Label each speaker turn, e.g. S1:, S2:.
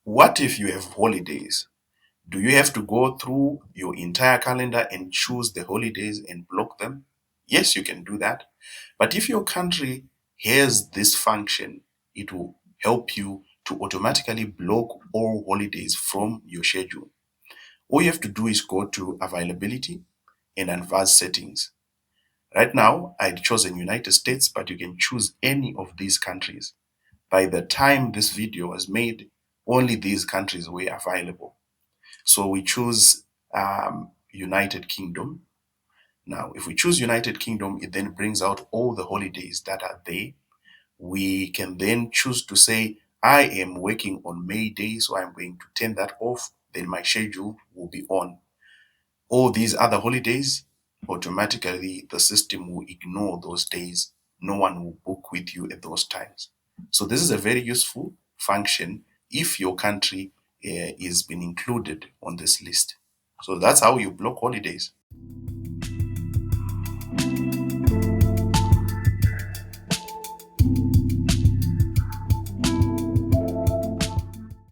S1: What if you have holidays? Do you have to go through your entire calendar and choose the holidays and block them? Yes, you can do that. But if your country has this function, it will help you to automatically block all holidays from your schedule. All you have to do is go to availability and advanced settings. Right now, I'd chosen United States, but you can choose any of these countries. By the time this video was made, only these countries were available. So we choose United Kingdom. Now, if we choose United Kingdom, it then brings out all the holidays that are there. We can then choose to say, I am working on May Day, so I'm going to turn that off. Then my schedule will be on. All these other holidays, automatically the system will ignore those days. No one will book with you at those times. So this is a very useful function if your country is been included on this list. So that's how you block holidays.